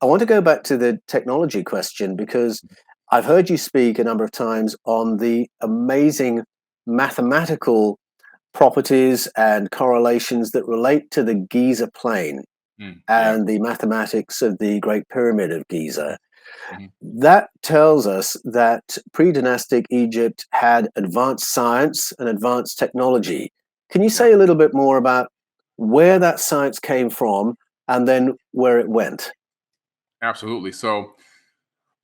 I want to go back to the technology question because I've heard you speak a number of times on the amazing mathematical properties and correlations that relate to the Giza plain Yeah. and the mathematics of the Great Pyramid of Giza. Mhm. That tells us that pre-dynastic Egypt had advanced science and advanced technology. Can you Yeah. say a little bit more about where that science came from and then where it went? Absolutely. So,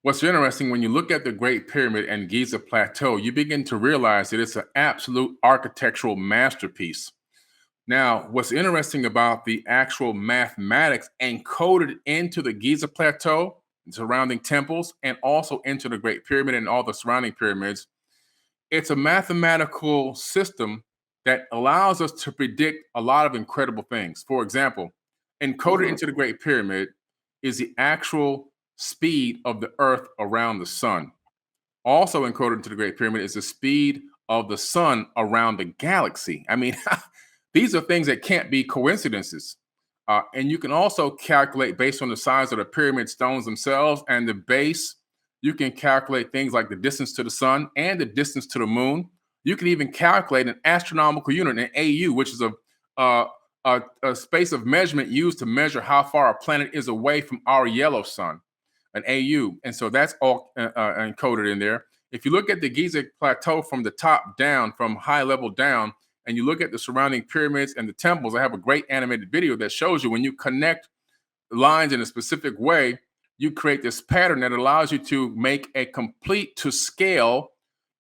what's interesting when you look at the Great Pyramid and Giza Plateau, you begin to realize that it's an absolute architectural masterpiece. Now, what's interesting about the actual mathematics encoded into the Giza Plateau, surrounding temples, and also into the Great Pyramid and all the surrounding pyramids, it's a mathematical system that allows us to predict a lot of incredible things. For example, encoded Mhm. into the Great Pyramid is the actual speed of the Earth around the sun. Also encoded into the Great Pyramid is the speed of the sun around the galaxy. I mean, these are things that can't be coincidences. And you can also calculate based on the size of the pyramid stones themselves and the base. You can calculate things like the distance to the sun and the distance to the moon. You can even calculate an astronomical unit, an AU, which is uh, a space of measurement used to measure how far a planet is away from our yellow sun, an AU. And so that's all encoded in there. If you look at the Giza Plateau from the top down, from high level down, and you look at the surrounding pyramids and the temples, I have a great animated video that shows you when you connect lines in a specific way, you create this pattern that allows you to make a complete to scale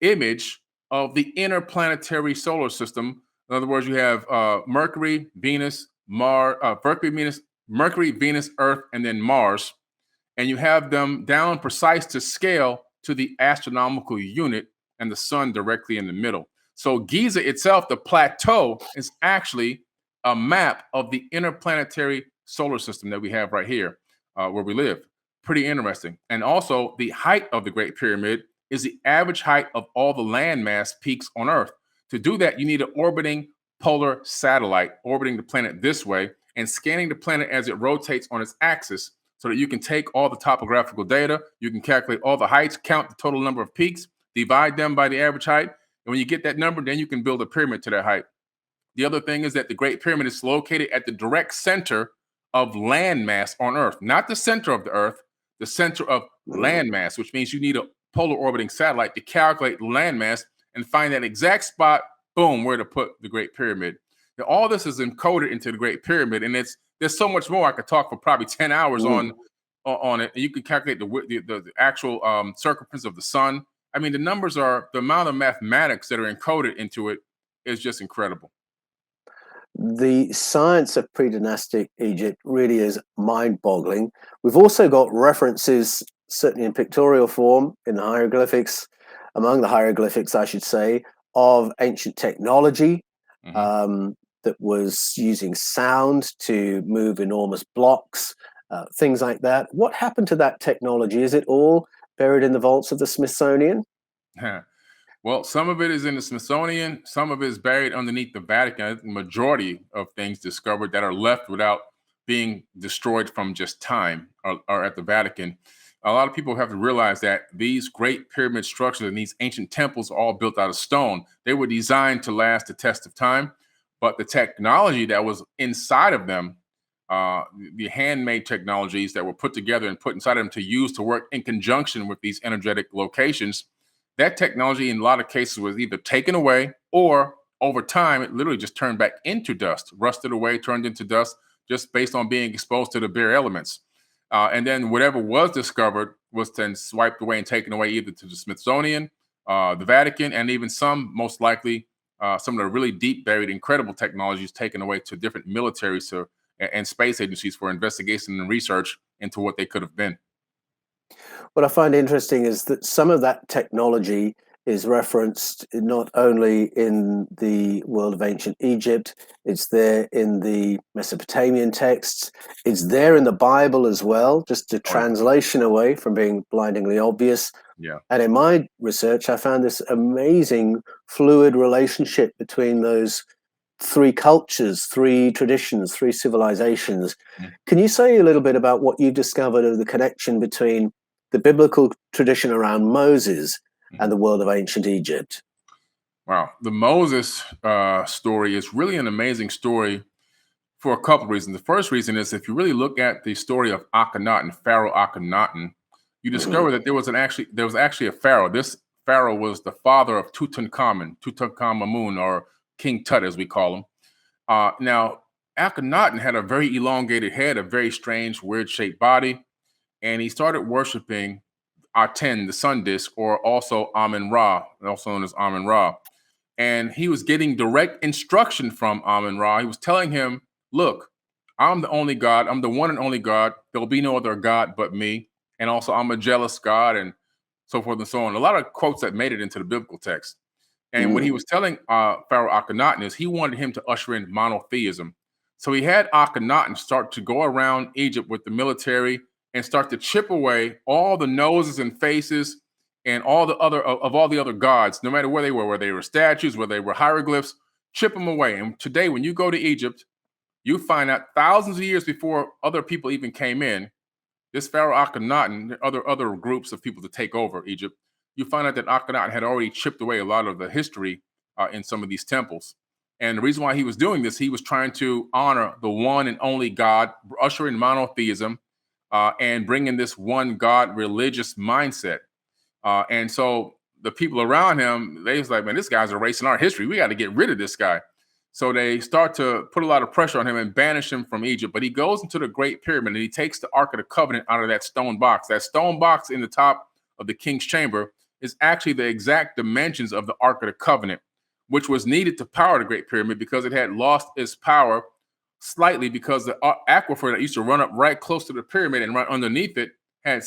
image of the interplanetary solar system. In other words, you have Mercury, Venus, Mars, Mercury, Venus, Earth, and then Mars, and you have them down precise to scale to the astronomical unit and the sun directly in the middle. So Giza itself, the plateau, is actually a map of the interplanetary solar system that we have right here where we live. Pretty interesting. And also, the height of the Great Pyramid is the average height of all the landmass peaks on Earth. To do that, you need an orbiting polar satellite orbiting the planet this way and scanning the planet as it rotates on its axis so that you can take all the topographical data, you can calculate all the heights, count the total number of peaks, divide them by the average height. And when you get that number, then you can build a pyramid to that height. The other thing is that the Great Pyramid is located at the direct center of landmass on Earth, not the center of the Earth, the center of Mhm. landmass, which means you need a polar orbiting satellite to calculate landmass and find that exact spot, boom, where to put the Great Pyramid. Now, all this is encoded into the Great Pyramid, and there's so much more. I could talk for probably 10 hours Mhm. on it. And you can calculate the actual circumference of the sun. I mean, the amount of mathematics that are encoded into it is just incredible. The science of pre-dynastic Egypt really is mind-boggling. We've also got references, certainly in pictorial form, in the hieroglyphics, among the hieroglyphics, I should say, of ancient technology Hmm. that was using sound to move enormous blocks, things like that. What happened to that technology? Is it all buried in the vaults of the Smithsonian? Well, some of it is in the Smithsonian, some of it is buried underneath the Vatican. I think the majority of things discovered that are left without being destroyed from just time are at the Vatican. A lot of people have to realize that these great pyramid structures and these ancient temples are all built out of stone. They were designed to last the test of time, but the technology that was inside of them, the handmade technologies that were put together and put inside of them to use to work in conjunction with these energetic locations, that technology in a lot of cases was either taken away or over time it literally just turned back into dust, rusted away, turned into dust, just based on being exposed to the bare elements. And then whatever was discovered was then swiped away and taken away either to the Smithsonian, the Vatican, and even some, most likely, some of the really deep buried, incredible technologies taken away to different militaries and space agencies for investigation and research into what they could have been. What I find interesting is that some of that technology is referenced not only in the world of ancient Egypt, it's there in the Mesopotamian texts, it's there in the Bible as well, just a Oh yeah, translation away from being blindingly obvious. yeah. And in my research, I found this amazing fluid relationship between those three cultures, three traditions, three civilizations. Mhm. Can you say a little bit about what you discovered of the connection between the biblical tradition around Moses and Mhm. the world of ancient Egypt? Wow. The Moses story is really an amazing story for a couple of reasons. The first reason is if you really look at the story of Akhenaten, Pharaoh Akhenaten, you Mhm. discover that there was actually a pharaoh. This pharaoh was the father of Tutankhamun, or King Tut, as we call him. Now, Akhenaten had a very elongated head, a very strange, weird shaped body, and he started worshiping Aten, the sun disk, or also Amun Ra, also known as Amun Ra. And he was getting direct instruction from Amun Ra. He was telling him, look, I'm the only God. I'm the one and only God. There'll be no other God but me. And also, I'm a jealous God, and so forth and so on. A lot of quotes that made it into the biblical text. And what he Mm. was telling Pharaoh Akhenaten is he wanted him to usher in monotheism. So he had Akhenaten start to go around Egypt with the military and start to chip away all the noses and faces and all the other of all the other gods, no matter where they were statues, where they were hieroglyphs, chip them away. And today, when you go to Egypt, you find out thousands of years before other people even came in, this Pharaoh Akhenaten, other groups of people to take over Egypt, you find out that Akhenaten had already chipped away a lot of the history in some of these temples. And the reason why he was doing this, he was trying to honor the one and only God, usher in monotheism, and bring in this one God religious mindset. And so the people around him, they was like, man, this guy's erasing our history. We got to get rid of this guy. So they start to put a lot of pressure on him and banish him from Egypt. But he goes into the Great Pyramid and he takes the Ark of the Covenant out of that stone box. That stone box in the top of the king's chamber is actually the exact dimensions of the Ark of the Covenant, which was needed to power the Great Pyramid because it had lost its power slightly because the aquifer that used to run up right close to the pyramid and right underneath it had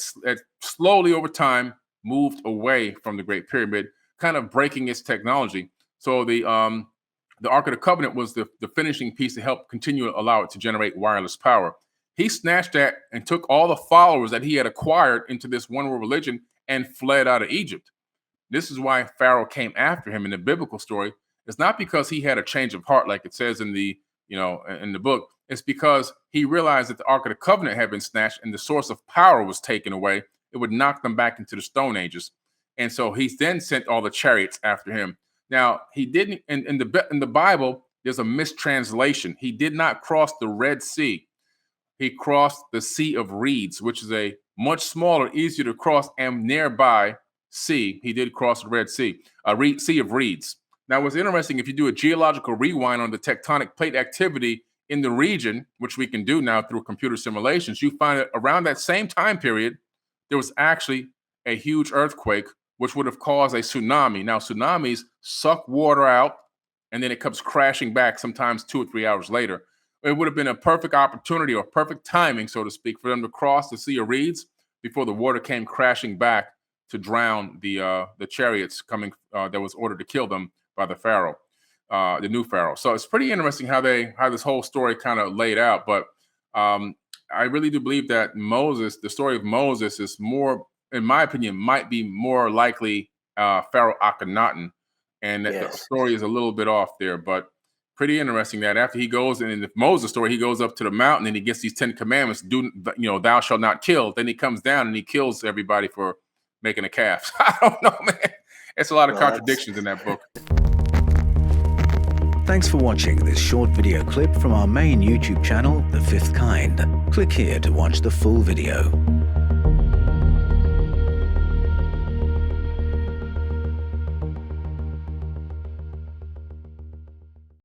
slowly over time moved away from the Great Pyramid, kind of breaking its technology. So the Ark of the Covenant was the finishing piece to help continue to allow it to generate wireless power. He snatched that and took all the followers that he had acquired into this one world religion and fled out of Egypt. This is why Pharaoh came after him in the biblical story. It's not because he had a change of heart, like it says in the in the book. It's because he realized that the Ark of the Covenant had been snatched and the source of power was taken away. It would knock them back into the Stone Ages, and so he then sent all the chariots after him. Now he didn't in the Bible. There's a mistranslation. He did not cross the Red Sea. He crossed the Sea of Reeds, which is a much smaller, easier to cross, and nearby sea. He did cross the Red Sea, Sea of Reeds. Now, what's interesting, if you do a geological rewind on the tectonic plate activity in the region, which we can do now through computer simulations, you find that around that same time period, there was actually a huge earthquake, which would have caused a tsunami. Now, tsunamis suck water out, and then it comes crashing back sometimes 2 or 3 hours later. It would have been a perfect opportunity or perfect timing, so to speak, for them to cross the Sea of Reeds before the water came crashing back to drown the chariots coming that was ordered to kill them by the Pharaoh, the new Pharaoh. So it's pretty interesting how this whole story kind of laid out. But I really do believe that the story of Moses, is more, in my opinion, might be more likely Pharaoh Akhenaten, and that the Yes. story is a little bit off there, but pretty interesting that after he goes, and in the Moses story, he goes up to the mountain and he gets these 10 commandments, thou shalt not kill. Then he comes down and he kills everybody for making a calf. I don't know, man. It's a lot of Well, that's contradictions in that book. Thanks for watching this short video clip from our main YouTube channel, The Fifth Kind. Click here to watch the full video.